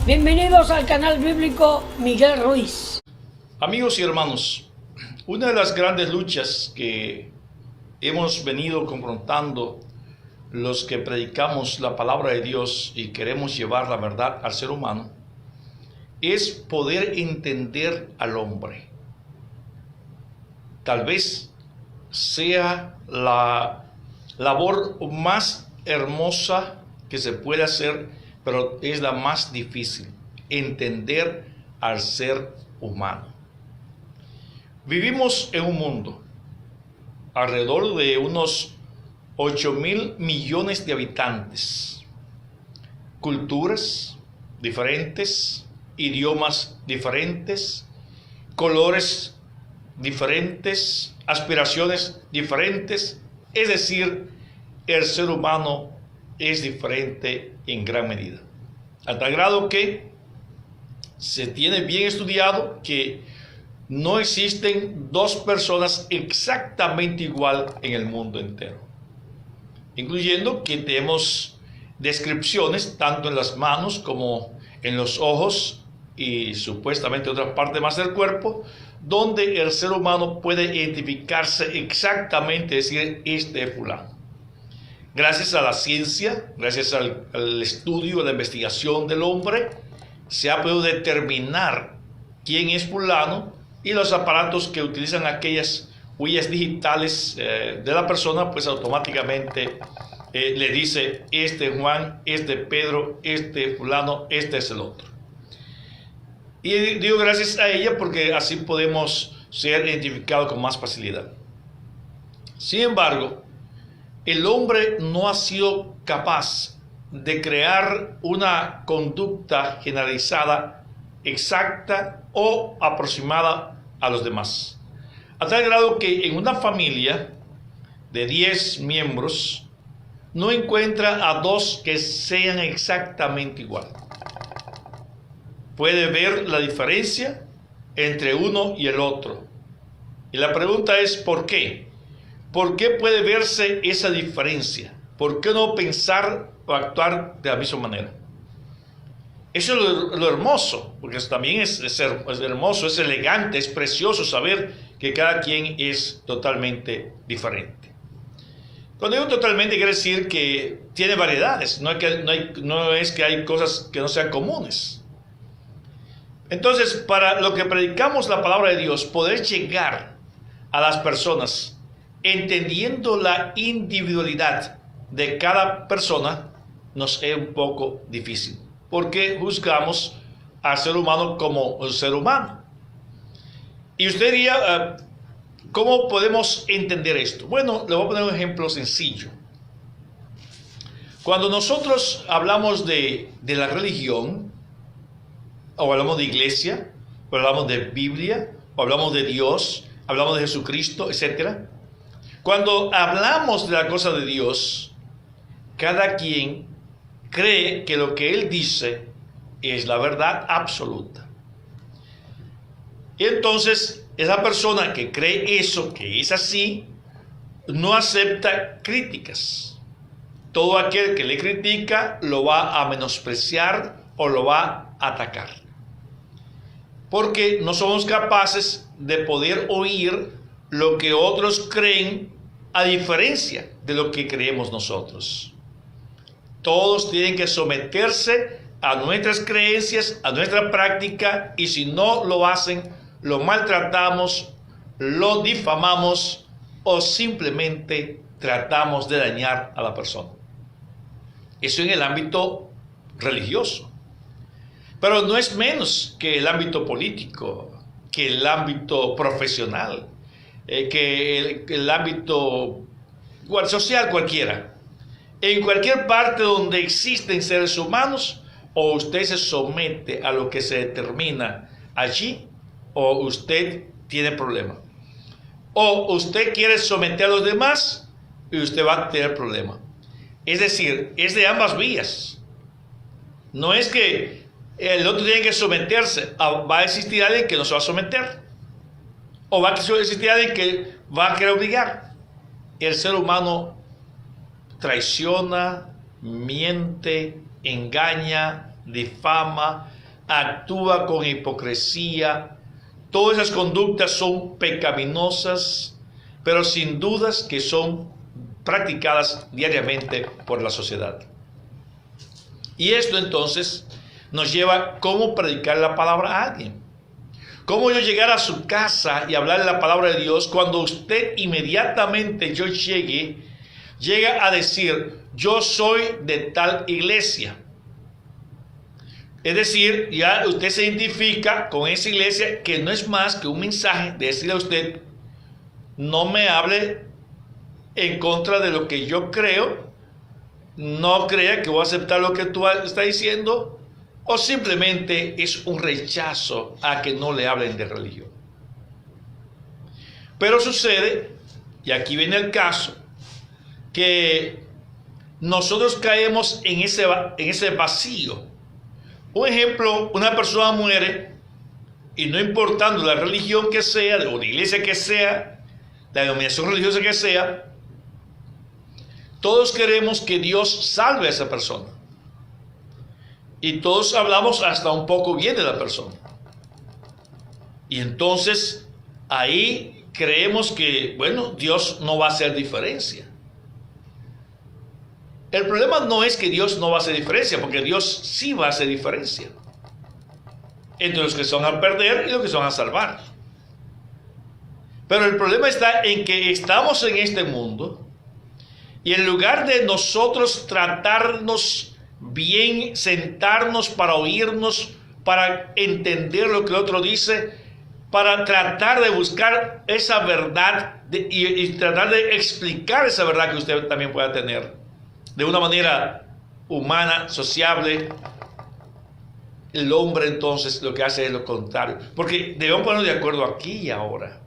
Bienvenidos al canal bíblico Miguel Ruiz. Amigos y hermanos, una de las grandes luchas que hemos venido confrontando los que predicamos la palabra de Dios y queremos llevar la verdad al ser humano es poder entender al hombre. Tal vez sea la labor más hermosa que se puede hacer, pero es la más difícil, entender al ser humano. Vivimos en un mundo alrededor de unos 8.000 millones de habitantes, culturas diferentes, idiomas diferentes, colores diferentes, aspiraciones diferentes, es decir, el ser humano es diferente en gran medida, a tal grado que se tiene bien estudiado que no existen dos personas exactamente igual en el mundo entero, incluyendo que tenemos descripciones tanto en las manos como en los ojos y supuestamente otras partes más del cuerpo, donde el ser humano puede identificarse exactamente, decir, este es fulano. Gracias a la ciencia, gracias al estudio, a la investigación del hombre, se ha podido determinar quién es fulano, y los aparatos que utilizan aquellas huellas digitales de la persona, pues automáticamente le dice, este es Juan, este es Pedro, este es fulano, este es el otro. Y digo gracias a ella porque así podemos ser identificados con más facilidad. Sin embargo, el hombre no ha sido capaz de crear una conducta generalizada, exacta o aproximada a los demás. A tal grado que en una familia de 10 miembros no encuentra a dos que sean exactamente igual. Puede ver la diferencia entre uno y el otro. Y la pregunta es ¿por qué? ¿Por qué puede verse esa diferencia? ¿Por qué no pensar o actuar de la misma manera? Eso es lo hermoso, porque también es hermoso, es elegante, es precioso saber que cada quien es totalmente diferente. Cuando digo totalmente quiere decir que tiene variedades, no es que hay cosas que no sean comunes. Entonces, para lo que predicamos la palabra de Dios, poder llegar a las personas entendiendo la individualidad de cada persona nos es un poco difícil, porque juzgamos al ser humano como un ser humano. Y usted diría, ¿cómo podemos entender esto? Bueno, le voy a poner un ejemplo sencillo. Cuando nosotros hablamos de la religión, o hablamos de iglesia, o hablamos de Biblia, o hablamos de Dios, hablamos de Jesucristo, etc. Cuando hablamos de la cosa de Dios, cada quien cree que lo que él dice es la verdad absoluta. Y entonces, esa persona que cree eso, que es así, no acepta críticas. Todo aquel que le critica lo va a menospreciar o lo va a atacar. Porque no somos capaces de poder oír lo que otros creen a diferencia de lo que creemos nosotros. Todos tienen que someterse a nuestras creencias, a nuestra práctica, y si no lo hacen, lo maltratamos, lo difamamos o simplemente tratamos de dañar a la persona. Eso en el ámbito religioso. Pero no es menos que el ámbito político, que el ámbito profesional, que el ámbito social cualquiera. En cualquier parte donde existen seres humanos, o usted se somete a lo que se determina allí, o usted tiene problema. O usted quiere someter a los demás y usted va a tener problema. Es decir, es de ambas vías. No es que el otro tiene que someterse. Va a existir alguien que no se va a someter. O va a existir alguien que va a querer obligar. El ser humano traiciona, miente, engaña, difama, actúa con hipocresía. Todas esas conductas son pecaminosas, pero sin dudas que son practicadas diariamente por la sociedad. Y esto entonces nos lleva a cómo predicar la palabra a alguien. Cómo yo llegar a su casa y hablarle la palabra de Dios cuando usted inmediatamente yo llega a decir, yo soy de tal iglesia. Es decir, ya usted se identifica con esa iglesia, que no es más que un mensaje de decirle a usted, no me hable en contra de lo que yo creo, no crea que voy a aceptar lo que tú estás diciendo, o simplemente es un rechazo a que no le hablen de religión. Pero sucede, y aquí viene el caso, que nosotros caemos en ese vacío. Un ejemplo, una persona muere y no importando la religión que sea, o la iglesia que sea, la denominación religiosa que sea, todos queremos que Dios salve a esa persona. Y todos hablamos hasta un poco bien de la persona. Y entonces ahí creemos que, bueno, Dios no va a hacer diferencia. El problema no es que Dios no va a hacer diferencia, porque Dios sí va a hacer diferencia entre los que son a perder y los que son a salvar. Pero el problema está en que estamos en este mundo y en lugar de nosotros tratarnos bien, sentarnos para oírnos, para entender lo que el otro dice, para tratar de buscar esa verdad y tratar de explicar esa verdad que usted también pueda tener de una manera humana, sociable, el hombre entonces lo que hace es lo contrario. Porque debemos ponernos de acuerdo aquí y ahora.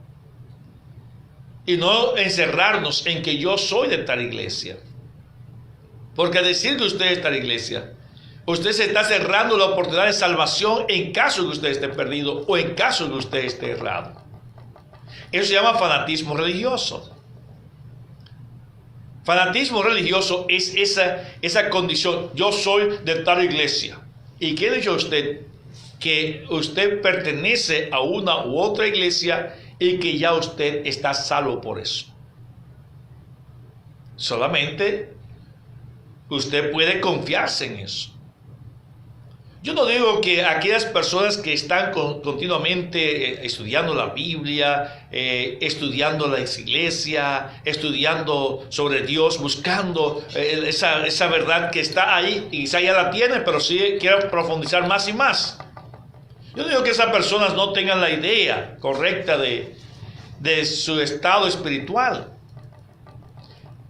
Y no encerrarnos en que yo soy de tal iglesia. Porque al decir que usted es de tal iglesia, usted se está cerrando la oportunidad de salvación en caso que usted esté perdido o en caso que usted esté errado. Eso se llama fanatismo religioso. Fanatismo religioso es esa condición. Yo soy de tal iglesia. ¿Y qué ha dicho usted? Que usted pertenece a una u otra iglesia y que ya usted está salvo por eso. Solamente usted puede confiarse en eso. Yo no digo que aquellas personas que están continuamente estudiando la Biblia, estudiando la iglesia, estudiando sobre Dios, buscando esa verdad que está ahí, y quizá ya la tiene, pero sí quiere profundizar más y más. Yo no digo que esas personas no tengan la idea correcta de su estado espiritual.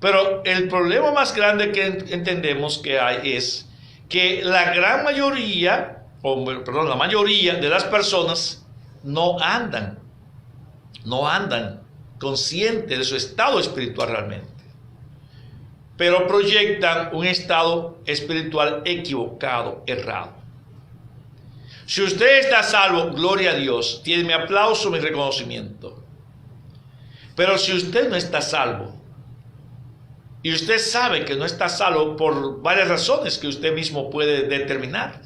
Pero el problema más grande que entendemos que hay es que la gran mayoría, la mayoría de las personas no andan conscientes de su estado espiritual realmente, pero proyectan un estado espiritual equivocado, errado. Si usted está salvo, gloria a Dios, tiene mi aplauso, mi reconocimiento. Pero si usted no está salvo, y usted sabe que no está salvo por varias razones que usted mismo puede determinar,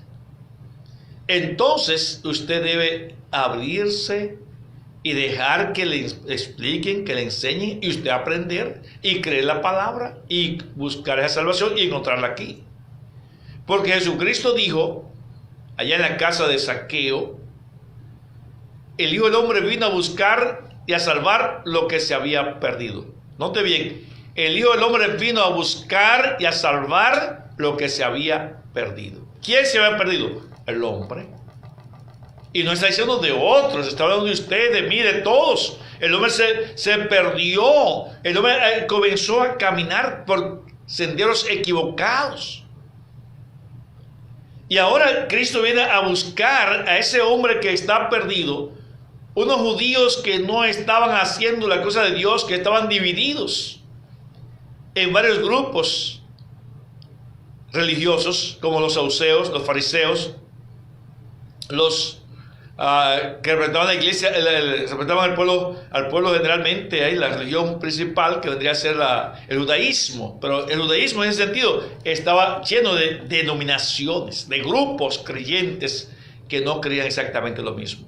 entonces usted debe abrirse y dejar que le expliquen, que le enseñen, y usted aprender y creer la palabra y buscar esa salvación y encontrarla aquí. Porque Jesucristo dijo, allá en la casa de Zaqueo, el Hijo del Hombre vino a buscar y a salvar lo que se había perdido. Note bien, el Hijo del Hombre vino a buscar y a salvar lo que se había perdido. ¿Quién se había perdido? El hombre. Y no está diciendo de otros, está hablando de usted, de mí, de todos. El hombre se perdió. El hombre comenzó a caminar por senderos equivocados. Y ahora Cristo viene a buscar a ese hombre que está perdido. Unos judíos que no estaban haciendo la cosa de Dios, que estaban divididos en varios grupos religiosos, como los saduceos, los fariseos, los que representaban la iglesia, representaban al pueblo generalmente, ahí la religión principal que vendría a ser el judaísmo. Pero el judaísmo en ese sentido estaba lleno de denominaciones, de grupos creyentes que no creían exactamente lo mismo.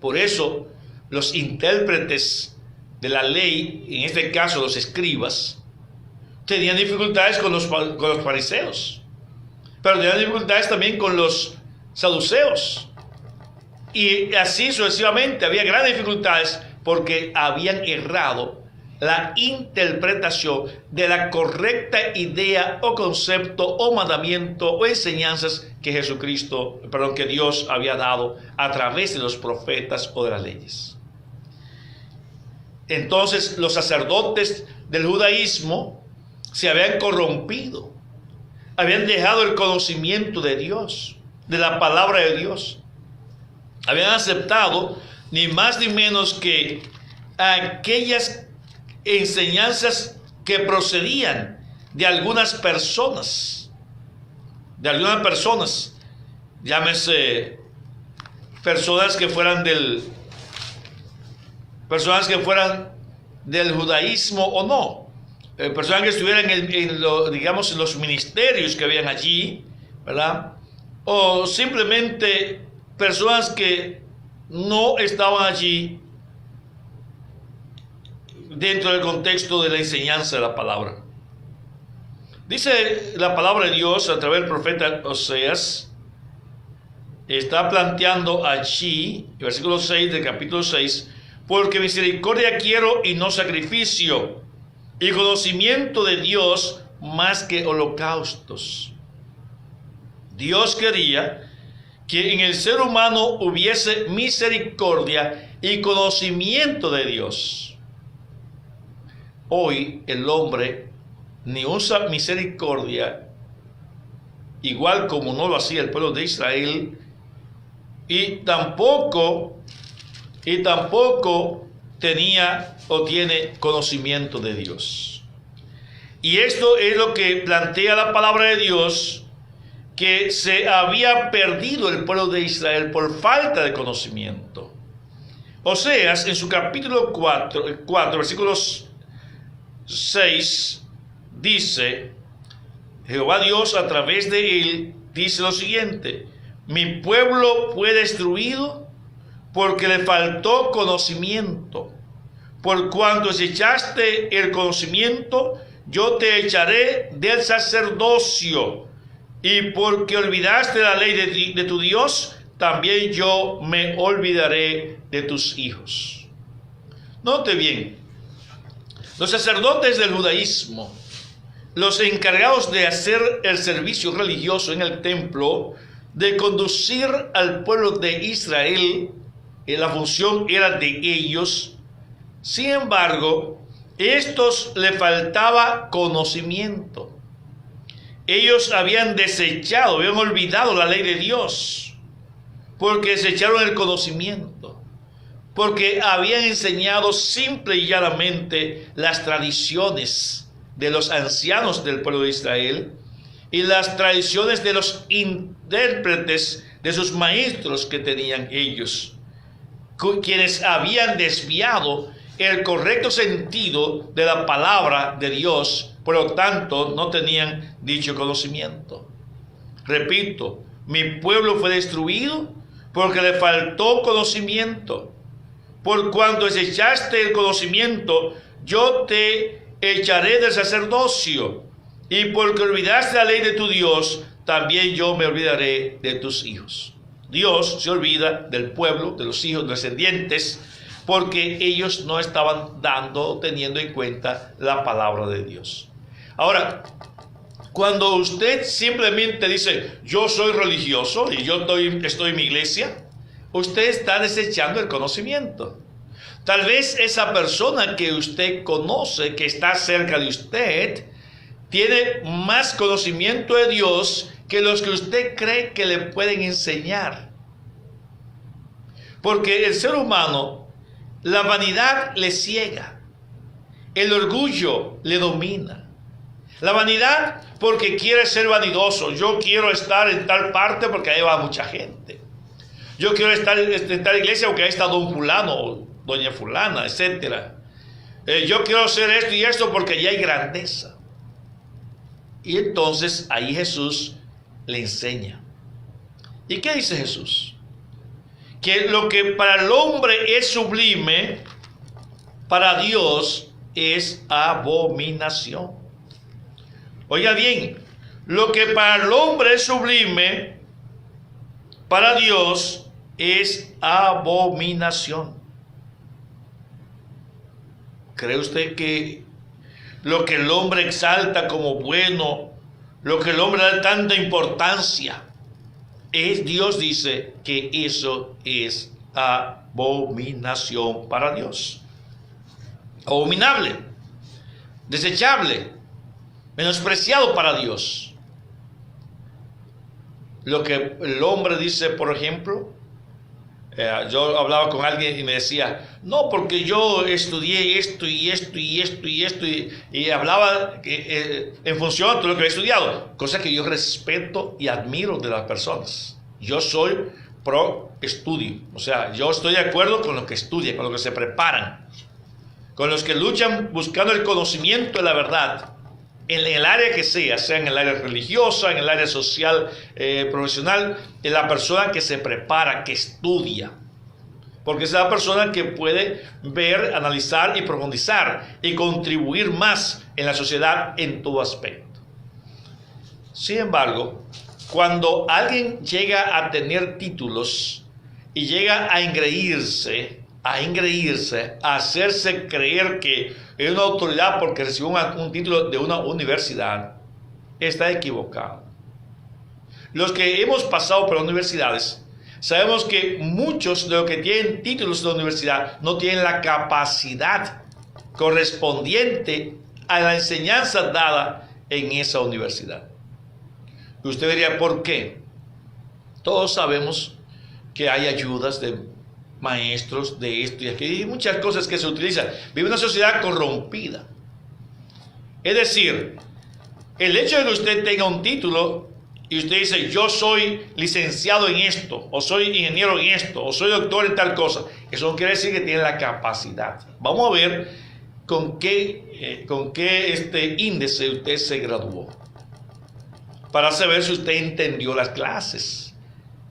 Por eso, los intérpretes de la ley, en este caso los escribas, tenían dificultades con los fariseos, pero tenían dificultades también con los saduceos. Y así sucesivamente había grandes dificultades porque habían errado la interpretación de la correcta idea o concepto o mandamiento o enseñanzas que que Dios había dado a través de los profetas o de las leyes. Entonces los sacerdotes del judaísmo se habían corrompido, habían dejado el conocimiento de Dios, de la palabra de Dios. Habían aceptado ni más ni menos que aquellas enseñanzas que procedían de algunas personas, llámese personas que fueran del judaísmo o no, personas que estuvieran en los ministerios que habían allí, ¿verdad? O simplemente personas que no estaban allí dentro del contexto de la enseñanza de la palabra. Dice la palabra de Dios a través del profeta Oseas, está planteando allí, el versículo 6 del capítulo 6, porque misericordia quiero y no sacrificio, y conocimiento de Dios más que holocaustos. Dios quería que en el ser humano hubiese misericordia y conocimiento de Dios. Hoy el hombre ni usa misericordia, igual como no lo hacía el pueblo de Israel, y tampoco tenía o tiene conocimiento de Dios. Y esto es lo que plantea la palabra de Dios, que se había perdido el pueblo de Israel por falta de conocimiento. Oseas, en su capítulo 4 versículos 6, dice, Jehová Dios a través de él dice lo siguiente: mi pueblo fue destruido porque le faltó conocimiento. Por cuanto desechaste el conocimiento, yo te echaré del sacerdocio. Y porque olvidaste la ley de tu Dios, también yo me olvidaré de tus hijos. Note bien, los sacerdotes del judaísmo, los encargados de hacer el servicio religioso en el templo, de conducir al pueblo de Israel, la función era de ellos. Sin embargo, estos le faltaba conocimiento. Ellos habían desechado, habían olvidado la ley de Dios, porque desecharon el conocimiento, porque habían enseñado simple y llanamente las tradiciones de los ancianos del pueblo de Israel y las tradiciones de los intérpretes, de sus maestros que tenían ellos, quienes habían desviado el correcto sentido de la palabra de Dios. Por lo tanto, no tenían dicho conocimiento. Repito, mi pueblo fue destruido porque le faltó conocimiento. Por cuanto desechaste el conocimiento, yo te echaré del sacerdocio. Y porque olvidaste la ley de tu Dios, también yo me olvidaré de tus hijos. Dios se olvida del pueblo, de los hijos descendientes, porque ellos no estaban teniendo en cuenta la palabra de Dios. Ahora, cuando usted simplemente dice, yo soy religioso y yo estoy en mi iglesia, usted está desechando el conocimiento. Tal vez esa persona que usted conoce, que está cerca de usted, tiene más conocimiento de Dios que los que usted cree que le pueden enseñar. Porque el ser humano, la vanidad le ciega, el orgullo le domina. La vanidad porque quiere ser vanidoso. Yo quiero estar en tal parte porque ahí va mucha gente. Yo quiero estar en tal iglesia porque ahí está don fulano, doña fulana, etc. Yo quiero hacer esto y esto porque allí hay grandeza. Y entonces ahí Jesús le enseña. ¿Y qué dice Jesús? Que lo que para el hombre es sublime, para Dios es abominación. Oiga bien, lo que para el hombre es sublime, para Dios es abominación. ¿Cree usted que lo que el hombre exalta como bueno, lo que el hombre da tanta importancia, Dios dice que eso es abominación para Dios? Abominable, desechable, menospreciado para Dios. Lo que el hombre dice, por ejemplo, yo hablaba con alguien y me decía, no, porque yo estudié esto y esto y esto y esto, y hablaba en función a todo lo que había estudiado, cosa que yo respeto y admiro de las personas. Yo soy pro estudio, o sea, yo estoy de acuerdo con lo que estudian, con lo que se preparan, con los que luchan buscando el conocimiento de la verdad, en el área que sea en el área religiosa, en el área social, profesional, en la persona que se prepara, que estudia. Porque es la persona que puede ver, analizar y profundizar y contribuir más en la sociedad en todo aspecto. Sin embargo, cuando alguien llega a tener títulos y llega a engreírse, a hacerse creer que es una autoridad porque recibió un título de una universidad, está equivocado. Los que hemos pasado por las universidades sabemos que muchos de los que tienen títulos de la universidad no tienen la capacidad correspondiente a la enseñanza dada en esa universidad. Y usted diría, ¿por qué? Todos sabemos que hay ayudas de maestros de esto y aquello, y muchas cosas que se utilizan. Vive una sociedad corrompida. Es decir, el hecho de que usted tenga un título y usted dice, yo soy licenciado en esto, o soy ingeniero en esto, o soy doctor en tal cosa, eso no quiere decir que tiene la capacidad. Vamos a ver con qué índice usted se graduó, para saber si usted entendió las clases.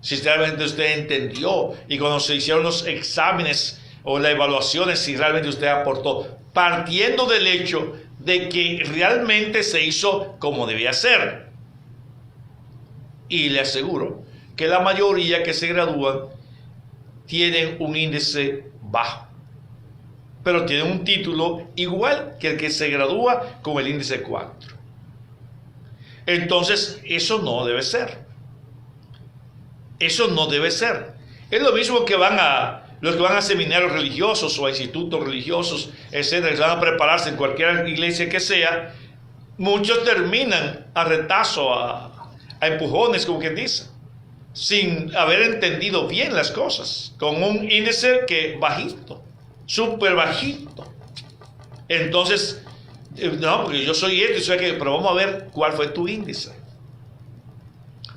Si realmente usted entendió, y cuando se hicieron los exámenes o las evaluaciones, si realmente usted aportó, partiendo del hecho de que realmente se hizo como debía ser. Y le aseguro que la mayoría que se gradúan tienen un índice bajo, pero tienen un título igual que el que se gradúa con el índice 4. Entonces, eso no debe ser. Eso no debe ser. Es lo mismo que los que van a seminarios religiosos o a institutos religiosos, etcétera, que van a prepararse en cualquier iglesia que sea. Muchos terminan a retazo, a empujones, como quien dice, sin haber entendido bien las cosas, con un índice que bajito, súper bajito. Entonces, no, porque yo soy esto y soy aquello, pero vamos a ver cuál fue tu índice,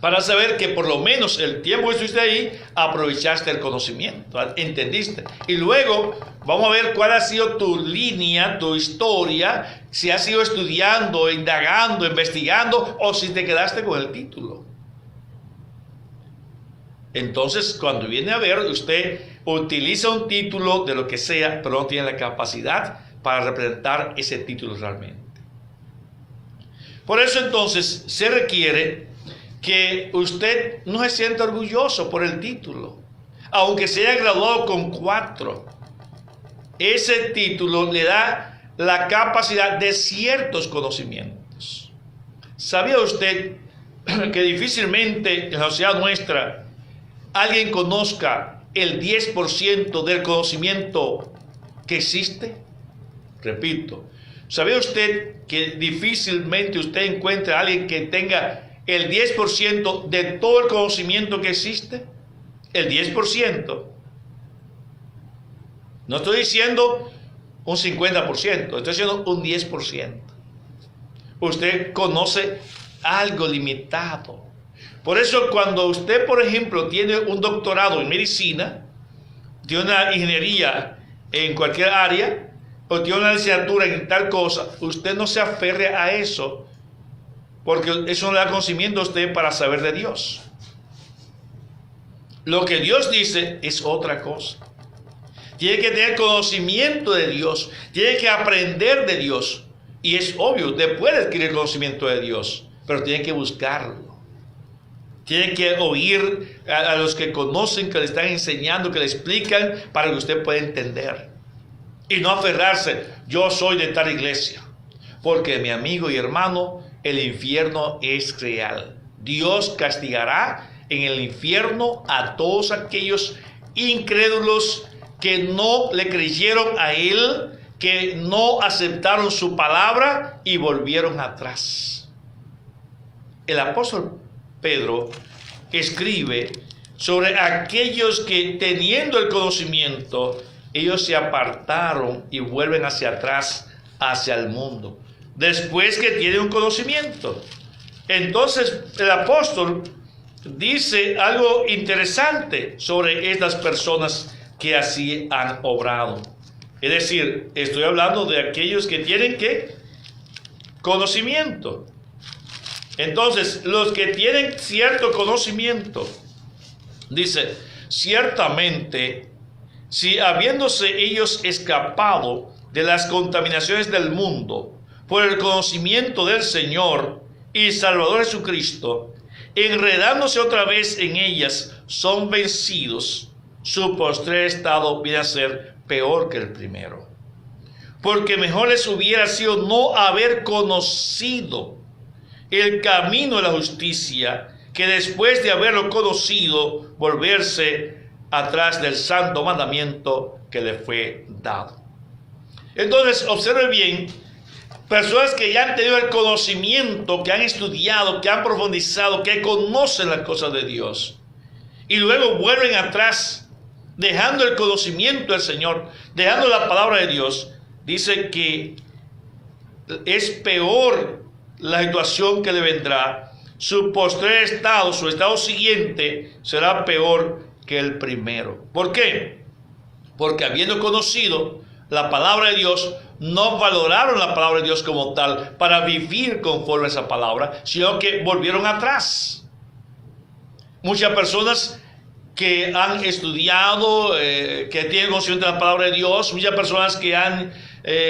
para saber que por lo menos el tiempo que estuviste ahí, aprovechaste el conocimiento, entendiste. Y luego vamos a ver cuál ha sido tu línea, tu historia, si has ido estudiando, indagando, investigando, o si te quedaste con el título. Entonces, cuando viene a ver, usted utiliza un título de lo que sea, pero no tiene la capacidad para representar ese título realmente. Por eso entonces se requiere que usted no se sienta orgulloso por el título, aunque se haya graduado con 4. Ese título le da la capacidad de ciertos conocimientos. ¿Sabía usted que difícilmente en la sociedad nuestra alguien conozca el 10% del conocimiento que existe? Repito, ¿sabía usted que difícilmente usted encuentra a alguien que tenga el 10% de todo el conocimiento que existe? El 10%. No estoy diciendo un 50%, estoy diciendo un 10%. Usted conoce algo limitado. Por eso cuando usted, por ejemplo, tiene un doctorado en medicina, tiene una ingeniería en cualquier área, o tiene una licenciatura en tal cosa, usted no se aferre a eso, porque eso no le da conocimiento a usted para saber de Dios. Lo que Dios dice es otra cosa. Tiene que tener conocimiento de Dios, tiene que aprender de Dios. Y es obvio, usted puede adquirir conocimiento de Dios, pero tiene que buscarlo. Tiene que oír a los que conocen, que le están enseñando, que le explican para que usted pueda entender. Y no aferrarse, yo soy de tal iglesia. Porque mi amigo y hermano, el infierno es real. Dios castigará en el infierno a todos aquellos incrédulos que no le creyeron a Él, que no aceptaron su palabra y volvieron atrás. El apóstol Pedro escribe sobre aquellos que, teniendo el conocimiento, ellos se apartaron y vuelven hacia atrás, hacia el mundo, después que tienen un conocimiento. Entonces el apóstol dice algo interesante sobre estas personas que así han obrado. Es decir, estoy hablando de aquellos que tienen ¿qué? Conocimiento. Entonces, los que tienen cierto conocimiento, dice, ciertamente, si habiéndose ellos escapado de las contaminaciones del mundo por el conocimiento del Señor y Salvador Jesucristo, enredándose otra vez en ellas, son vencidos, su postrer estado viene a ser peor que el primero. Porque mejor les hubiera sido no haber conocido el camino de la justicia, que después de haberlo conocido, volverse atrás del santo mandamiento que le fue dado. Entonces, observe bien, personas que ya han tenido el conocimiento, que han estudiado, que han profundizado, que conocen las cosas de Dios, y luego vuelven atrás, dejando el conocimiento del Señor, dejando la palabra de Dios, dice que es peor la situación que le vendrá. Su postrer estado, su estado siguiente, será peor que el primero. ¿Por qué? Porque habiendo conocido la palabra de Dios, no valoraron la palabra de Dios como tal para vivir conforme a esa palabra, sino que volvieron atrás. Muchas personas que han estudiado, que tienen conocimiento de la palabra de Dios, muchas personas que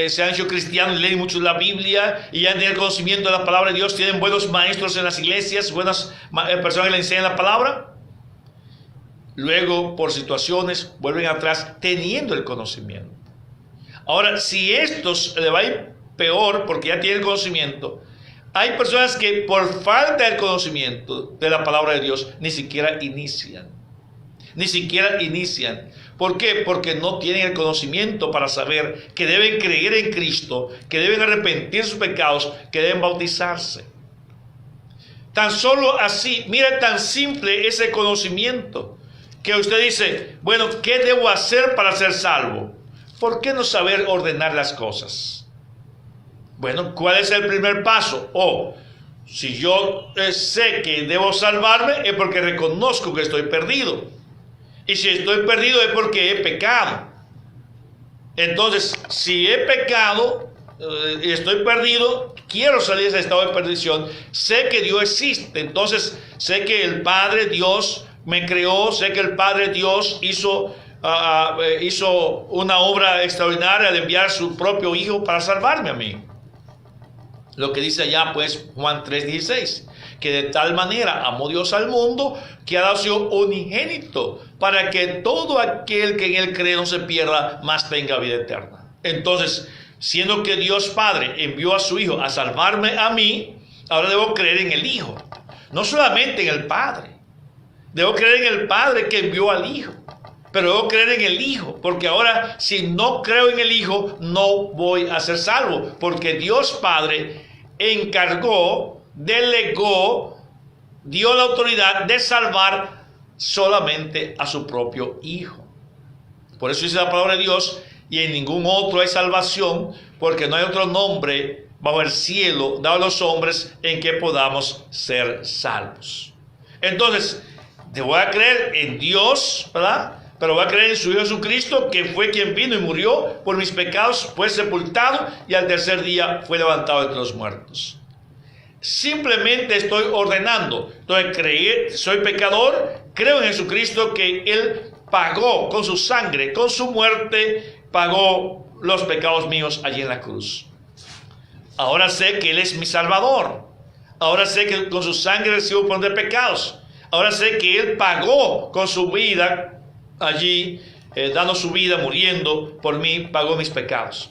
se han hecho cristianos, leen mucho la Biblia y ya tienen conocimiento de la palabra de Dios, tienen buenos maestros en las iglesias, buenas personas que le enseñan la palabra. Luego, por situaciones, vuelven atrás teniendo el conocimiento. Ahora, si estos le va a ir peor porque ya tienen conocimiento, hay personas que por falta del conocimiento de la palabra de Dios ni siquiera inician. Ni siquiera inician. ¿Por qué? Porque no tienen el conocimiento para saber que deben creer en Cristo, que deben arrepentir sus pecados, que deben bautizarse. Tan solo así, mira, tan simple ese conocimiento, que usted dice, bueno, ¿qué debo hacer para ser salvo? ¿Por qué no saber ordenar las cosas? Bueno, ¿cuál es el primer paso? Si yo sé que debo salvarme, es porque reconozco que estoy perdido. Y si estoy perdido es porque he pecado. Entonces, si he pecado y estoy perdido, quiero salir de ese estado de perdición, sé que Dios existe. Entonces, sé que el Padre Dios me creó, sé que el Padre Dios hizo una obra extraordinaria al enviar a su propio Hijo para salvarme a mí. Lo que dice allá, pues, Juan 3:16, que de tal manera amó Dios al mundo que ha dado su unigénito para que todo aquel que en él cree no se pierda, mas tenga vida eterna. Entonces, siendo que Dios Padre envió a su Hijo a salvarme a mí, ahora debo creer en el Hijo, no solamente en el Padre. Debo creer en el Padre que envió al Hijo, pero debo creer en el Hijo, porque ahora si no creo en el Hijo, no voy a ser salvo, porque Dios Padre encargó, delegó, dio la autoridad de salvar solamente a su propio Hijo. Por eso dice la palabra de Dios, y en ningún otro hay salvación, porque no hay otro nombre bajo el cielo dado a los hombres en que podamos ser salvos. Entonces, voy a creer en Dios, ¿verdad? Pero voy a creer en su Hijo Jesucristo, que fue quien vino y murió por mis pecados, fue sepultado y al tercer día fue levantado entre los muertos. Simplemente estoy ordenando. Entonces, soy pecador, Creo en Jesucristo, que Él pagó con su sangre, con su muerte, pagó los pecados míos allí en la cruz. Ahora sé que Él es mi Salvador. Ahora sé que con su sangre recibo perdón de pecados. Ahora sé que Él pagó con su vida allí, dando su vida, muriendo por mí, pagó mis pecados.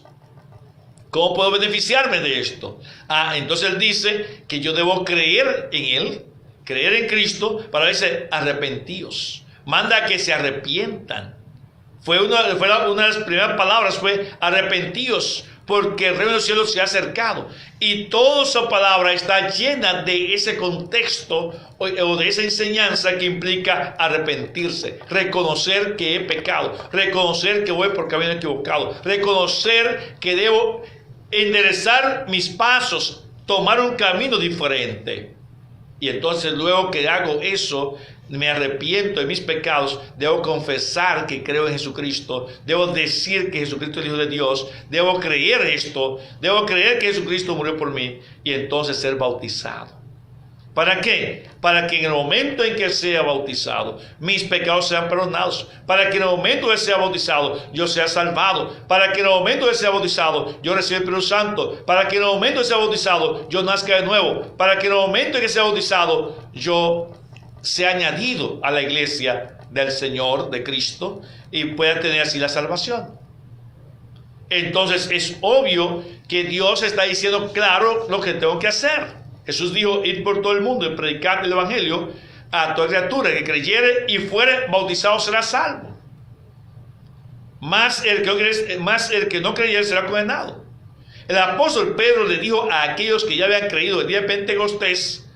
¿Cómo puedo beneficiarme de esto? Entonces Él dice que yo debo creer en Él, creer en Cristo, para decir arrepentíos. Manda a que se arrepientan. Una de las primeras palabras fue arrepentíos, porque el reino de los cielos se ha acercado. Y toda esa palabra está llena de ese contexto o de esa enseñanza que implica arrepentirse, reconocer que he pecado, reconocer que voy por camino equivocado, reconocer que debo enderezar mis pasos, tomar un camino diferente. Y entonces, luego que hago eso, me arrepiento de mis pecados, debo confesar que creo en Jesucristo, debo decir que Jesucristo es el Hijo de Dios, debo creer esto, debo creer que Jesucristo murió por mí, y entonces ser bautizado. ¿Para qué? Para que en el momento en que sea bautizado, mis pecados sean perdonados. Para que en el momento que sea bautizado, yo sea salvado. Para que en el momento que sea bautizado, yo reciba el Espíritu Santo. Para que en el momento que sea bautizado, yo nazca de nuevo. Para que en el momento en que sea bautizado, yo sea añadido a la iglesia del Señor, de Cristo, y pueda tener así la salvación. Entonces es obvio que Dios está diciendo claro lo que tengo que hacer. Jesús dijo: id por todo el mundo y predicad el evangelio a toda criatura. Que creyere y fuere bautizado será salvo, más el que no creyere será condenado. El apóstol Pedro le dijo a aquellos que ya habían creído el día de Pentecostés,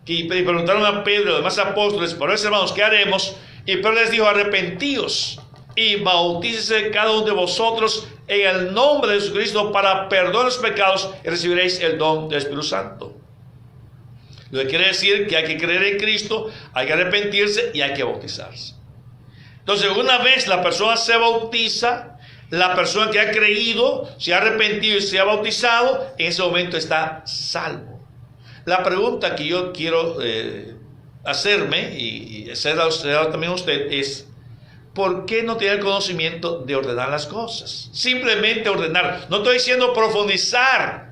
y preguntaron a Pedro y a los demás apóstoles: pero hermanos, ¿qué haremos? Y Pedro les dijo: arrepentíos y bautícese cada uno de vosotros en el nombre de Jesucristo para perdón de los pecados, y recibiréis el don del Espíritu Santo. Lo que quiere decir que hay que creer en Cristo, hay que arrepentirse y hay que bautizarse. Entonces, una vez la persona se bautiza, la persona que ha creído, se ha arrepentido y se ha bautizado, en ese momento está salvo. La pregunta que yo quiero hacerme y hacerla también a usted es: ¿por qué no tiene el conocimiento de ordenar las cosas? Simplemente ordenar. No estoy diciendo profundizar.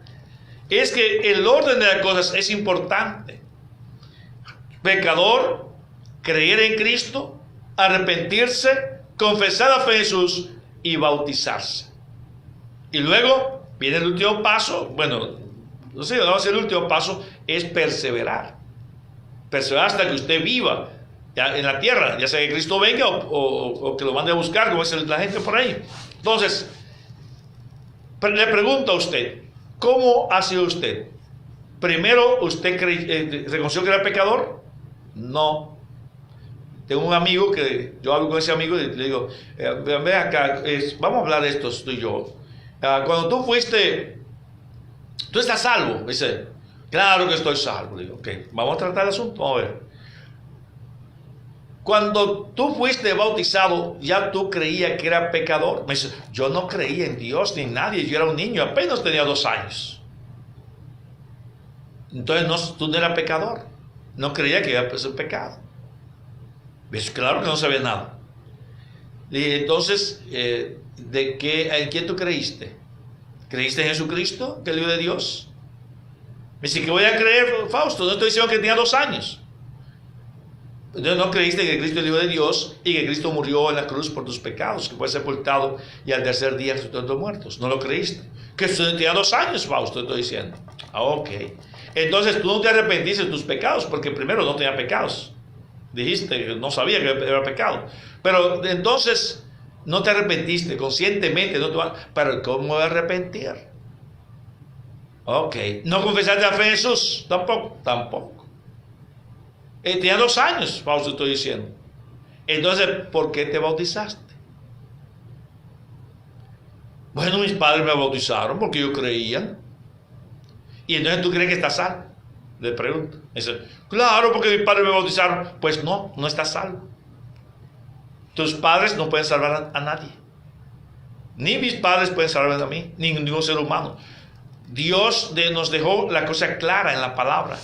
Es que el orden de las cosas es importante. Pecador, creer en Cristo, arrepentirse, confesar la fe de Jesús y bautizarse. Y luego viene el último paso. Bueno, no sé, vamos a hacer el último paso, es perseverar. Perseverar hasta que usted viva ya en la tierra, ya sea que Cristo venga o que lo mande a buscar, como es la gente por ahí. Entonces, le pregunto a usted: ¿cómo ha sido usted? Primero, ¿usted reconoció que era pecador? No. Tengo un amigo que yo hablo con ese amigo y le digo: ven acá, vamos a hablar de esto, tú y yo. Cuando tú fuiste, ¿tú estás salvo? Me dice: claro que estoy salvo. Le digo: ok, vamos a tratar el asunto, vamos a ver. Cuando tú fuiste bautizado, ¿ya tú creías que era pecador? Me dice: yo no creía en Dios ni en nadie, yo era un niño, apenas tenía 2 años. Entonces tú no eras pecador, no creía que iba a ser pecado. ¿Ves? Claro que no sabía nada. Y entonces, ¿en quién tú creíste? ¿Creíste en Jesucristo, que es el Hijo de Dios? Me dice: ¿qué voy a creer, Fausto? No estoy diciendo que tenía 2 años. Entonces no creíste que Cristo es el Hijo de Dios y que Cristo murió en la cruz por tus pecados, que fue sepultado y al tercer día resucitó de los muertos. No lo creíste. Que usted tenía 2 años, Fausto, estoy diciendo. Ok. Entonces tú no te arrepentiste de tus pecados, porque primero no tenía pecados. Dijiste que no sabía que era pecado. Pero entonces no te arrepentiste conscientemente. Pero ¿cómo me voy a arrepentir? Ok. ¿No confesaste la fe en Jesús? Tampoco. Tenía 2 años, Fausto, estoy diciendo. Entonces, ¿por qué te bautizaste? Bueno, mis padres me bautizaron porque ellos creían. Y entonces, ¿tú crees que estás salvo? Le pregunto. Dice: claro, porque mis padres me bautizaron. Pues no estás salvo. Tus padres no pueden salvar a nadie. Ni mis padres pueden salvarme a mí, ni ningún ser humano. Dios nos dejó la cosa clara en la palabra.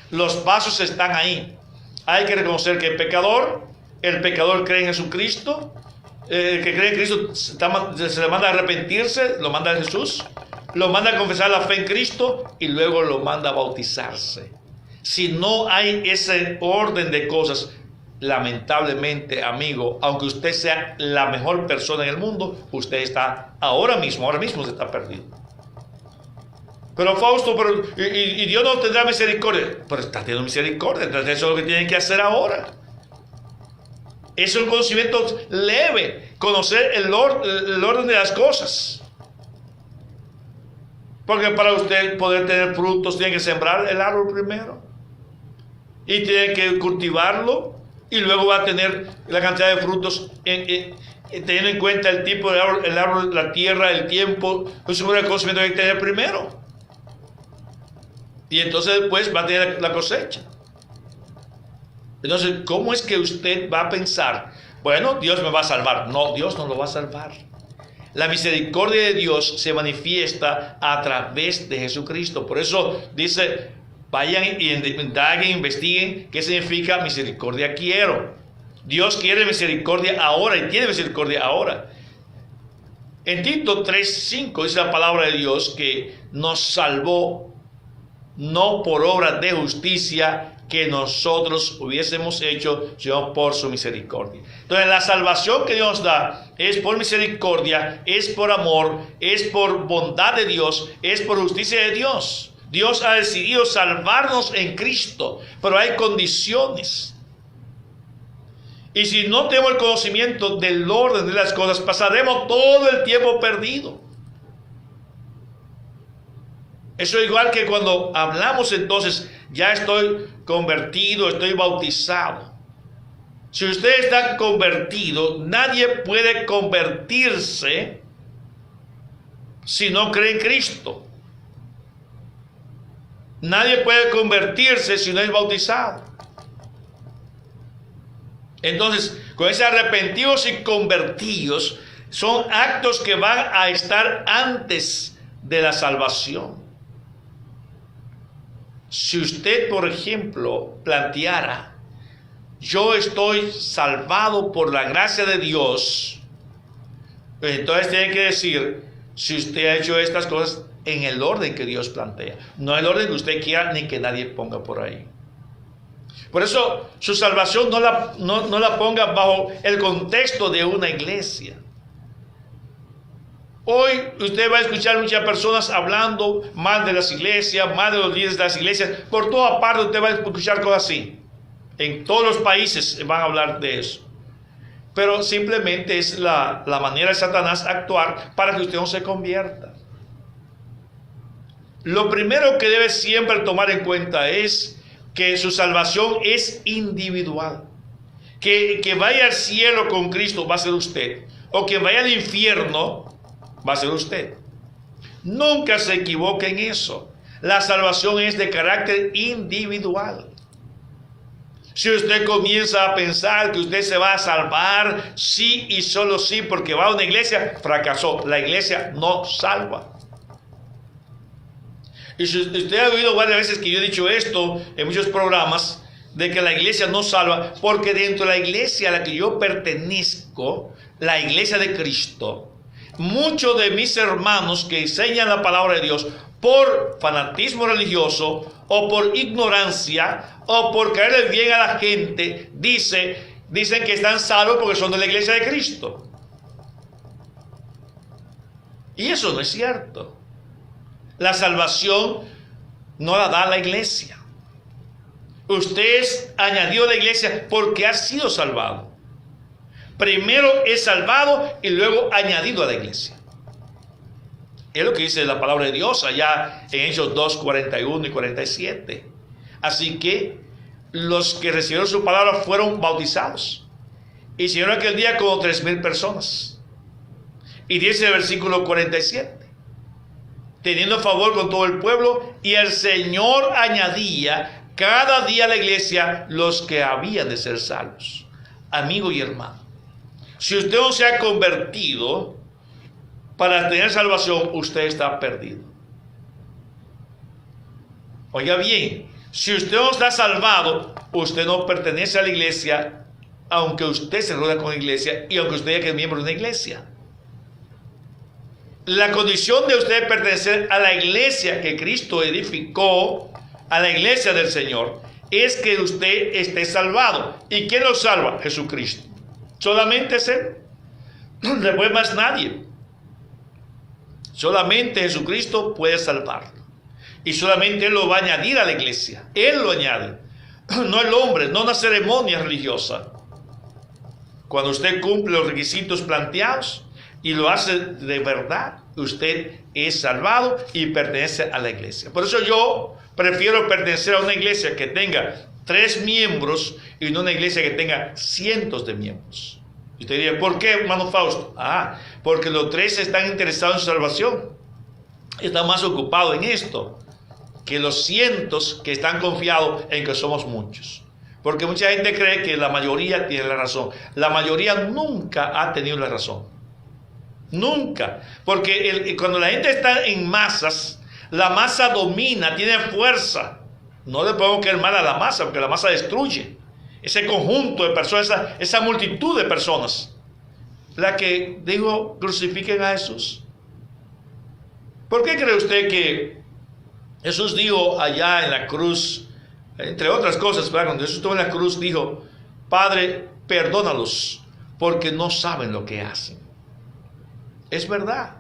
Los pasos están ahí. Hay que reconocer que el pecador cree en Jesucristo, el que cree en Cristo se le manda a arrepentirse, lo manda a Jesús, lo manda a confesar la fe en Cristo y luego lo manda a bautizarse. Si no hay ese orden de cosas, lamentablemente, amigo, aunque usted sea la mejor persona en el mundo, usted está ahora mismo se está perdido. Pero Fausto, y Dios no tendrá misericordia. Pero está teniendo misericordia, entonces eso es lo que tienen que hacer ahora. Es un conocimiento leve, conocer el orden de las cosas. Porque para usted poder tener frutos, tiene que sembrar el árbol primero. Y tiene que cultivarlo. Y luego va a tener la cantidad de frutos teniendo en cuenta el tipo de árbol, el árbol, la tierra, el tiempo. Pues es un conocimiento que hay que tener primero. Y entonces después va a tener la cosecha. Entonces, ¿cómo es que usted va a pensar, bueno, Dios me va a salvar? No, Dios no lo va a salvar. La misericordia de Dios se manifiesta a través de Jesucristo. Por eso dice, vayan y indaguen, investiguen qué significa misericordia quiero. Dios quiere misericordia ahora y tiene misericordia ahora. En Tito 3:5 dice la palabra de Dios que nos salvó no por obra de justicia que nosotros hubiésemos hecho, sino por su misericordia. Entonces la salvación que Dios da es por misericordia, es por amor, es por bondad de Dios, es por justicia de Dios. Dios ha decidido salvarnos en Cristo, pero hay condiciones. Y si no tenemos el conocimiento del orden de las cosas, pasaremos todo el tiempo perdido. Eso es igual que cuando hablamos entonces, ya estoy convertido, estoy bautizado. Si usted está convertido, nadie puede convertirse si no cree en Cristo. Nadie puede convertirse si no es bautizado. Entonces, con ese arrepentidos y convertidos, son actos que van a estar antes de la salvación. Si usted, por ejemplo, planteara, yo estoy salvado por la gracia de Dios, entonces tiene que decir, si usted ha hecho estas cosas en el orden que Dios plantea, no el orden que usted quiera ni que nadie ponga por ahí. Por eso su salvación no la ponga bajo el contexto de una iglesia. Hoy usted va a escuchar muchas personas hablando mal de las iglesias, mal de los líderes de las iglesias. Por toda parte usted va a escuchar cosas así. En todos los países van a hablar de eso. Pero simplemente es la manera de Satanás actuar para que usted no se convierta. Lo primero que debe siempre tomar en cuenta es que su salvación es individual. Que vaya al cielo con Cristo va a ser usted. O que vaya al infierno va a ser usted. Nunca se equivoque en eso. La salvación es de carácter individual. Si usted comienza a pensar que usted se va a salvar sí y solo sí porque va a una iglesia, fracasó. La iglesia no salva. Y si usted ha oído varias veces que yo he dicho esto en muchos programas, de que la iglesia no salva, porque dentro de la iglesia a la que yo pertenezco, la iglesia de Cristo, muchos de mis hermanos que enseñan la palabra de Dios por fanatismo religioso o por ignorancia o por caerle bien a la gente, dicen que están salvos porque son de la iglesia de Cristo. Y eso no es cierto. La salvación no la da la iglesia. Usted es añadido a la iglesia porque ha sido salvado. Primero es salvado y luego añadido a la iglesia. Es lo que dice la palabra de Dios allá en Hechos 2, 41 y 47. Así que los que recibieron su palabra fueron bautizados. Hicieron aquel día como 3,000 personas. Y dice el versículo 47. Teniendo favor con todo el pueblo, y el Señor añadía cada día a la iglesia los que habían de ser salvos. Amigo y hermano, si usted no se ha convertido para tener salvación, usted está perdido. Oiga bien, Si usted no está salvado, usted no pertenece a la iglesia, aunque usted se rodea con la iglesia y aunque usted haya que es miembro de una iglesia. La condición de usted pertenecer a la iglesia que Cristo edificó, a la iglesia del Señor, es que usted esté salvado. ¿Y quién lo salva? Jesucristo. Solamente es Él. Después más nadie. Solamente Jesucristo puede salvarlo. Y solamente Él lo va a añadir a la iglesia. Él lo añade. No el hombre, no una ceremonia religiosa. Cuando usted cumple los requisitos planteados y lo hace de verdad, usted es salvado y pertenece a la iglesia. Por eso yo prefiero pertenecer a una iglesia que tenga 3 miembros y no una iglesia que tenga cientos de miembros. Y usted diría, ¿por qué, hermano Fausto? Porque los 3 están interesados en su salvación. Están más ocupados en esto que los cientos que están confiados en que somos muchos. Porque mucha gente cree que la mayoría tiene la razón. La mayoría nunca ha tenido la razón. Nunca. Porque cuando la gente está en masas, la masa domina, tiene fuerza. No le podemos querer mal a la masa, porque la masa destruye. Ese conjunto de personas, esa multitud de personas, la que dijo, crucifiquen a Jesús. ¿Por qué cree usted que Jesús dijo allá en la cruz, entre otras cosas, cuando Jesús estuvo en la cruz, dijo, Padre, perdónalos, porque no saben lo que hacen? Es verdad.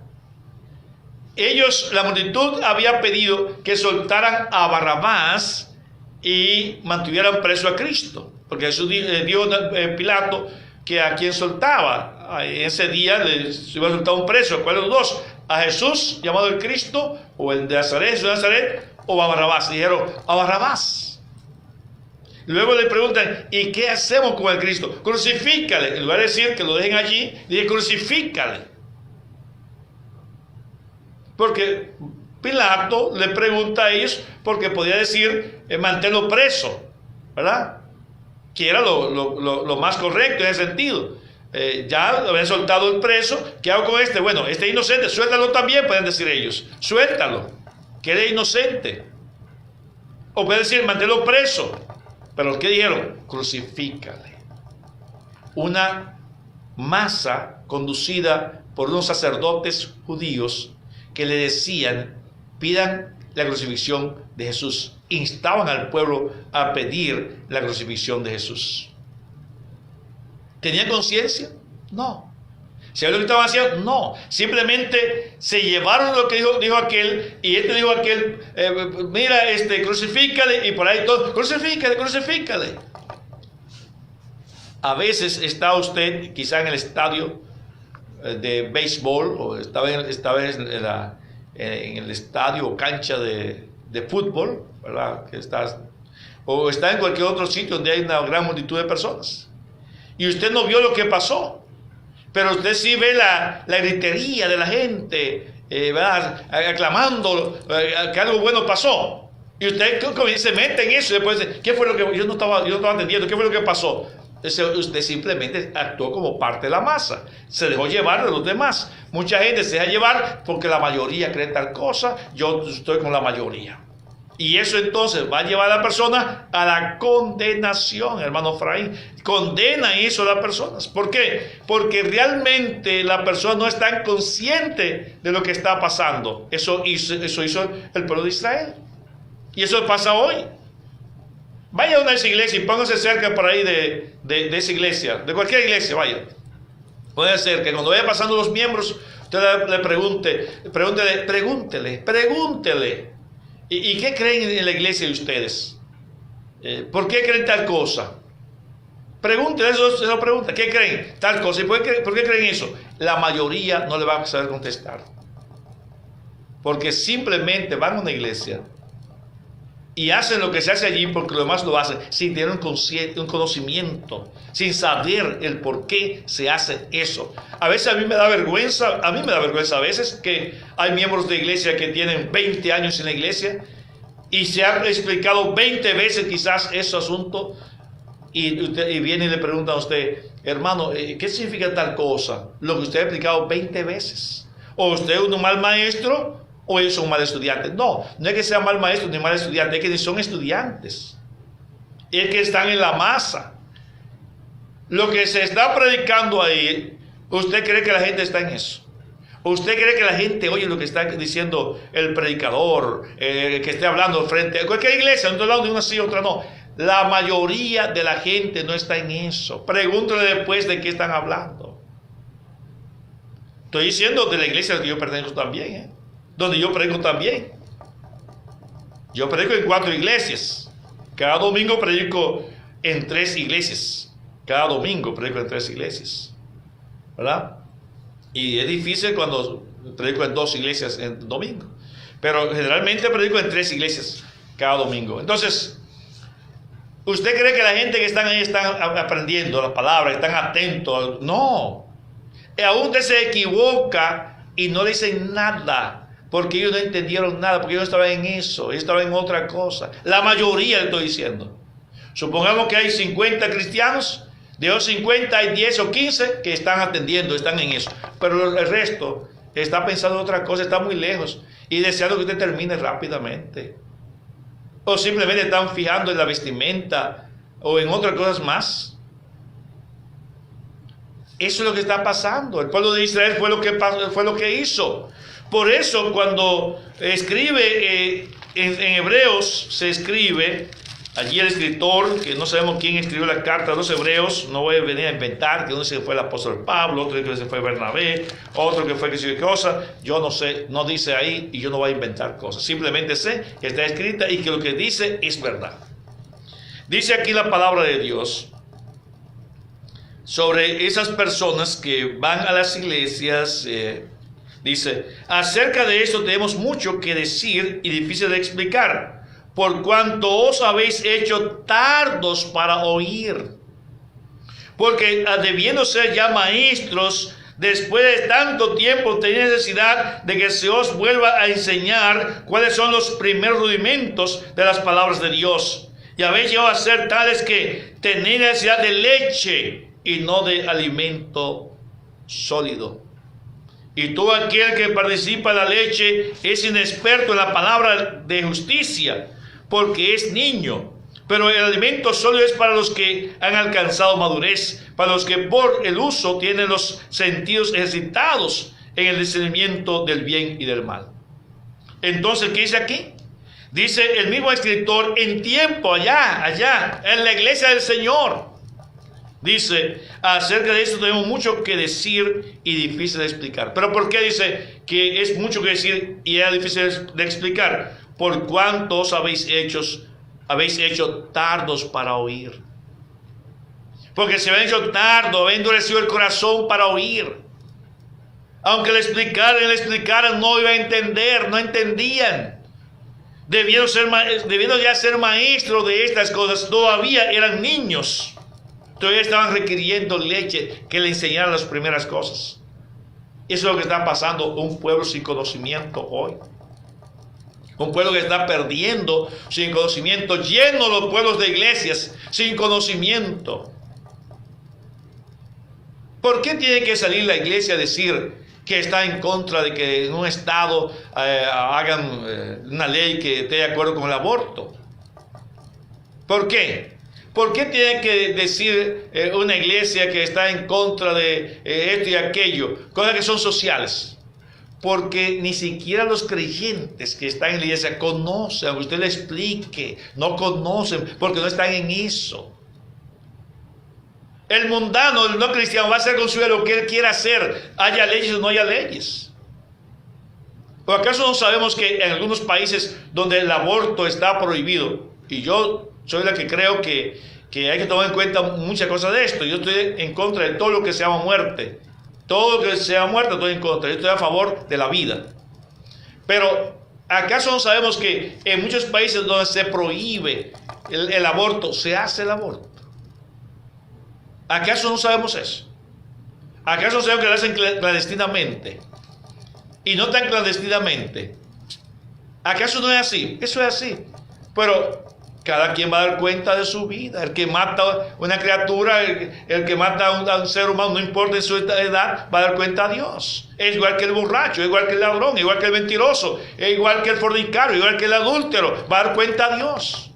Ellos, la multitud, había pedido que soltaran a Barrabás y mantuvieran preso a Cristo. Porque Jesús dijo a Pilato que a quien soltaba. Ese día se iba a soltar un preso. ¿Cuál de los dos? A Jesús, llamado el Cristo, o el de Nazaret, o a Barrabás. Dijeron, a Barrabás. Luego le preguntan, ¿y qué hacemos con el Cristo? Crucifícale. En lugar de decir que lo dejen allí, dice, crucifícale. Porque Pilato le pregunta a ellos, porque podía decir, manténlo preso, ¿verdad? Que era lo más correcto en ese sentido. Ya habían soltado el preso, ¿qué hago con este? Bueno, este es inocente, suéltalo también, pueden decir ellos. Suéltalo, que eres inocente. O pueden decir, manténlo preso. Pero ¿qué dijeron? Crucifícale. Una masa conducida por unos sacerdotes judíos que le decían, pidan la crucifixión de Jesús. Instaban al pueblo a pedir la crucifixión de Jesús. ¿Tenían conciencia? No. ¿Sabían lo que estaban haciendo? No. Simplemente se llevaron lo que dijo aquel, y este dijo aquel, mira, crucifícale, y por ahí todo, crucifícale. A veces está usted quizá en el estadio de béisbol, o esta vez en el estadio o cancha de fútbol, ¿verdad? O está en cualquier otro sitio donde hay una gran multitud de personas. Y usted no vio lo que pasó, pero usted sí ve la gritería de la gente, ¿verdad? Aclamando que algo bueno pasó. Y usted se mete en eso y después dice, ¿qué fue lo que yo no estaba entendiendo? ¿Qué fue lo que pasó? Usted simplemente actuó como parte de la masa, se dejó llevar de los demás. Mucha gente se deja llevar porque la mayoría cree tal cosa, yo estoy con la mayoría. Y eso entonces va a llevar a la persona a la condenación, hermano Efraín. Condena eso a las personas. ¿Por qué? Porque realmente la persona no es tan consciente de lo que está pasando. Eso hizo el pueblo de Israel. Y eso pasa hoy. Vaya a una de esas iglesias y póngase cerca por ahí de esa iglesia, de cualquier iglesia, vaya. Puede ser que cuando vaya pasando los miembros, usted le pregúntele. ¿Y qué creen en la iglesia de ustedes? ¿Por qué creen tal cosa? Pregúntele, eso pregunta. ¿Qué creen? Tal cosa. ¿Y por qué creen eso? La mayoría no le va a saber contestar. Porque simplemente van a una iglesia y hacen lo que se hace allí porque los demás lo hacen sin tener un conocimiento, sin saber el por qué se hace eso. A veces a mí me da vergüenza a veces que hay miembros de iglesia que tienen 20 años en la iglesia y se han explicado 20 veces quizás ese asunto y viene y le pregunta a usted, hermano, ¿qué significa tal cosa? Lo que usted ha explicado 20 veces. O usted es un mal maestro o ellos son mal estudiantes. No, no es que sean mal maestros ni mal estudiantes, es que son estudiantes. Es que están en la masa. Lo que se está predicando ahí, ¿usted cree que la gente está en eso? ¿Usted cree que la gente oye lo que está diciendo el predicador, que esté hablando frente a cualquier iglesia? No estoy hablando de una sí, otra no. La mayoría de la gente no está en eso. Pregúntale después de qué están hablando. Estoy diciendo de la iglesia a la que yo pertenezco también, donde yo predico también. Yo predico en 4 iglesias. Cada domingo predico en 3 iglesias. Cada domingo predico en 3 iglesias. ¿Verdad? Y es difícil cuando predico en 2 iglesias en domingo. Pero generalmente predico en 3 iglesias cada domingo. Entonces, ¿usted cree que la gente que están ahí están aprendiendo las palabras, están atentos? No. Aún usted se equivoca y no le dicen nada, porque ellos no entendieron nada, porque ellos no estaban en eso, ellos estaban en otra cosa. La mayoría, le estoy diciendo. Supongamos que hay 50 cristianos. De los 50 hay 10 o 15 que están atendiendo, están en eso. Pero el resto está pensando en otra cosa, está muy lejos y deseando que usted termine rápidamente. O simplemente están fijando en la vestimenta o en otras cosas más. Eso es lo que está pasando. El pueblo de Israel fue lo que hizo. Por eso cuando escribe en Hebreos se escribe. Allí el escritor, que no sabemos quién escribió la carta a los hebreos, no voy a venir a inventar que uno se fue el apóstol Pablo, otro que se fue Bernabé, otro que fue que sé qué cosa. Yo no sé, no dice ahí y yo no voy a inventar cosas. Simplemente sé que está escrita y que lo que dice es verdad. Dice aquí la palabra de Dios sobre esas personas que van a las iglesias. Dice, acerca de esto tenemos mucho que decir y difícil de explicar, por cuanto os habéis hecho tardos para oír. Porque debiendo ser ya maestros, después de tanto tiempo tenéis necesidad de que se os vuelva a enseñar cuáles son los primeros rudimentos de las palabras de Dios. Y habéis llegado a ser tales que tenéis necesidad de leche y no de alimento sólido. Y todo aquel que participa de la leche es inexperto en la palabra de justicia, porque es niño. Pero el alimento sólido es para los que han alcanzado madurez, para los que por el uso tienen los sentidos ejercitados en el discernimiento del bien y del mal. Entonces, ¿qué dice aquí? Dice el mismo escritor, en tiempo allá, en la iglesia del Señor. Dice, acerca de esto tenemos mucho que decir y difícil de explicar. ¿Pero por qué dice que es mucho que decir y es difícil de explicar? Por cuánto os habéis hecho tardos para oír. Porque se habían hecho tardos, habían endurecido el corazón para oír. Aunque le explicaran, no iban a entender, no entendían. Debiendo ya ser maestros de estas cosas, todavía eran niños. Todavía estaban requiriendo leche que le enseñaran las primeras cosas. Eso es lo que está pasando un pueblo sin conocimiento hoy. Un pueblo que está perdiendo sin conocimiento, lleno los pueblos de iglesias sin conocimiento. ¿Por qué tiene que salir la iglesia a decir que está en contra de que en un estado hagan una ley que esté de acuerdo con el aborto? ¿Por qué? ¿Por qué tiene que decir una iglesia que está en contra de esto y aquello? Cosas que son sociales. Porque ni siquiera los creyentes que están en la iglesia conocen, aunque usted le explique, no conocen, porque no están en eso. El mundano, el no cristiano, va a hacer con su vida lo que él quiera hacer, haya leyes o no haya leyes. ¿O acaso no sabemos que en algunos países donde el aborto está prohibido, y yo soy la que creo que hay que tomar en cuenta muchas cosas de esto, yo estoy en contra de todo lo que se llama muerte, todo lo que sea muerte estoy en contra, yo estoy a favor de la vida. Pero ¿acaso no sabemos que en muchos países donde se prohíbe el aborto, se hace el aborto? ¿Acaso no sabemos eso? ¿Acaso no sabemos que lo hacen clandestinamente? Y no tan clandestinamente. ¿Acaso no es así? Eso es así. Pero Cada quien va a dar cuenta de su vida. El que mata una criatura, el que mata a un ser humano, no importa su edad, va a dar cuenta a Dios. Es igual que el borracho, es igual que el ladrón, igual que el mentiroso, es igual que el fornicario, igual que el adúltero, va a dar cuenta a Dios.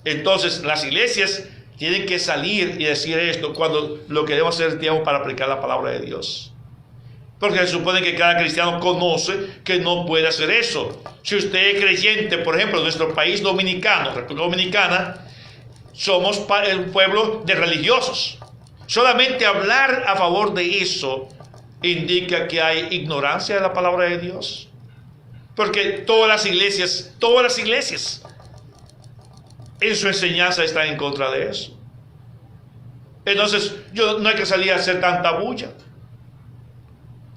Entonces las iglesias tienen que salir y decir esto cuando lo que debemos hacer es tiempo para aplicar la palabra de Dios. Porque se supone que cada cristiano conoce que no puede hacer eso. Si usted es creyente, por ejemplo, en nuestro país dominicano, República Dominicana, somos un pueblo de religiosos. Solamente hablar a favor de eso indica que hay ignorancia de la palabra de Dios. Porque todas las iglesias, en su enseñanza están en contra de eso. Entonces, no hay que salir a hacer tanta bulla.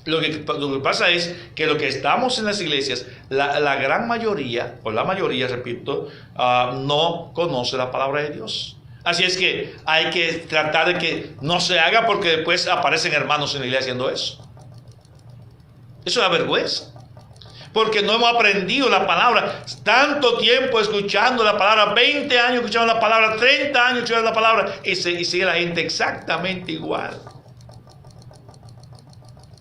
Lo que pasa es que lo que estamos en las iglesias, la gran mayoría, o la mayoría, repito, no conoce la palabra de Dios. Así es que hay que tratar de que no se haga, porque después aparecen hermanos en la iglesia haciendo eso. Eso es una vergüenza. Porque no hemos aprendido la palabra. Tanto tiempo escuchando la palabra, 20 años escuchando la palabra, 30 años escuchando la palabra, y sigue la gente exactamente igual.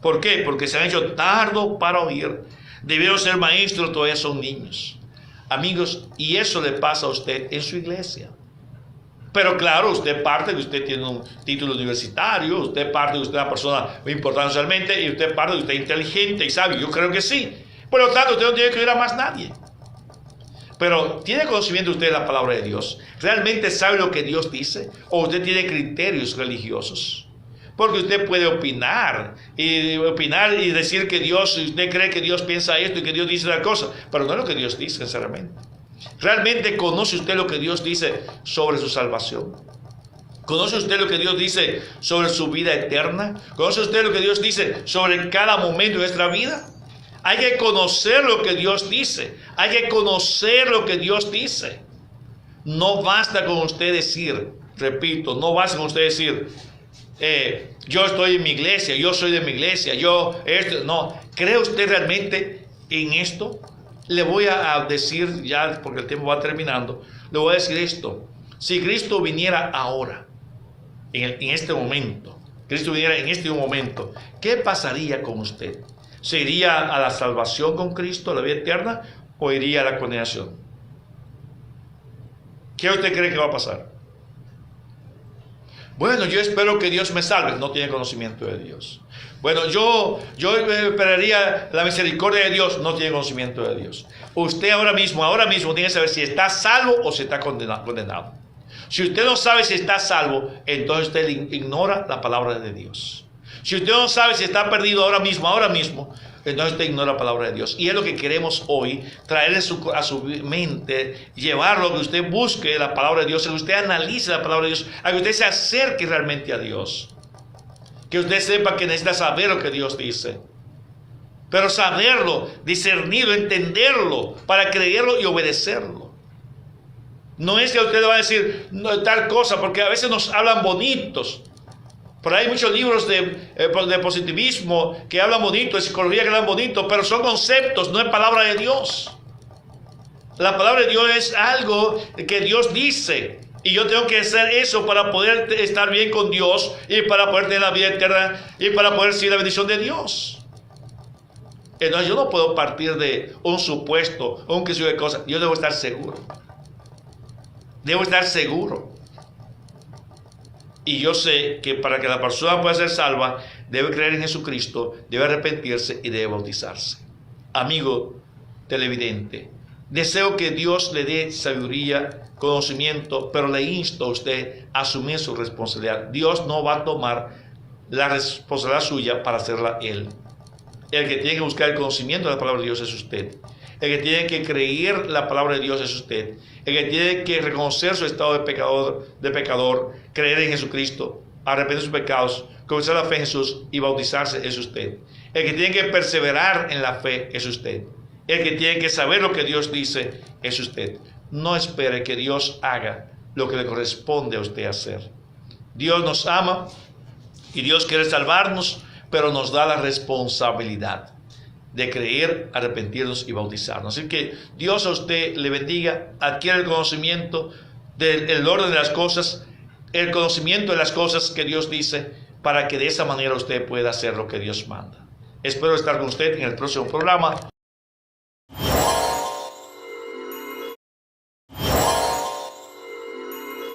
¿Por qué? Porque se han hecho tardo para oír. Debieron ser maestros, todavía son niños. Amigos, y eso le pasa a usted en su iglesia. Pero claro, usted parte de que usted tiene un título universitario, usted parte de que usted es una persona muy importante socialmente, y usted parte de que usted es inteligente y sabio. Yo creo que sí. Por lo tanto, usted no tiene que oír a más nadie. Pero, ¿tiene conocimiento usted de la palabra de Dios? ¿Realmente sabe lo que Dios dice? ¿O usted tiene criterios religiosos? Porque usted puede opinar y decir que Dios, usted cree que Dios piensa esto y que Dios dice la cosa, pero no es lo que Dios dice, sinceramente. ¿Realmente conoce usted lo que Dios dice sobre su salvación? ¿Conoce usted lo que Dios dice sobre su vida eterna? ¿Conoce usted lo que Dios dice sobre cada momento de nuestra vida? Hay que conocer lo que Dios dice. Hay que conocer lo que Dios dice. No basta con usted decir, repito, no basta con usted decir, yo estoy en mi iglesia, yo soy de mi iglesia, no. ¿Cree usted realmente en esto? Le voy a decir ya, porque el tiempo va terminando, le voy a decir esto. Si Cristo viniera ahora, en este momento, Cristo viniera en este momento, ¿qué pasaría con usted? ¿Se iría a la salvación con Cristo, a la vida eterna, o iría a la condenación? ¿Qué usted cree que va a pasar? Bueno, yo espero que Dios me salve. No tiene conocimiento de Dios. Bueno, yo esperaría la misericordia de Dios. No tiene conocimiento de Dios. Usted ahora mismo tiene que saber si está salvo o si está condenado. Si usted no sabe si está salvo, entonces usted ignora la palabra de Dios. Si usted no sabe si está perdido ahora mismo, entonces usted ignora la palabra de Dios. Y es lo que queremos hoy, traer a su mente, llevarlo a que usted busque la palabra de Dios, a que usted analice la palabra de Dios, a que usted se acerque realmente a Dios. Que usted sepa que necesita saber lo que Dios dice. Pero saberlo, discernirlo, entenderlo, para creerlo y obedecerlo. No es que usted le va a decir tal cosa, porque a veces nos hablan bonitos. Por ahí hay muchos libros de positivismo que hablan bonito, de psicología que hablan bonito, pero son conceptos, no es palabra de Dios. La palabra de Dios es algo que Dios dice. Y yo tengo que hacer eso para poder estar bien con Dios y para poder tener la vida eterna y para poder recibir la bendición de Dios. Entonces yo no puedo partir de un supuesto o un que de cosas. Yo debo estar seguro. Debo estar seguro. Y yo sé que para que la persona pueda ser salva, debe creer en Jesucristo, debe arrepentirse y debe bautizarse. Amigo televidente, deseo que Dios le dé sabiduría, conocimiento, pero le insto a usted a asumir su responsabilidad. Dios no va a tomar la responsabilidad suya para hacerla Él. El que tiene que buscar el conocimiento de la palabra de Dios es usted. El que tiene que creer la palabra de Dios es usted. El que tiene que reconocer su estado de pecador, creer en Jesucristo, arrepentir sus pecados, comenzar la fe en Jesús y bautizarse es usted. El que tiene que perseverar en la fe es usted. El que tiene que saber lo que Dios dice es usted. No espere que Dios haga lo que le corresponde a usted hacer. Dios nos ama y Dios quiere salvarnos, pero nos da la responsabilidad. de creer, arrepentirnos y bautizarnos. Así que Dios a usted le bendiga, adquiera el conocimiento del orden de las cosas, el conocimiento de las cosas que Dios dice, para que de esa manera usted pueda hacer lo que Dios manda. Espero estar con usted en el próximo programa.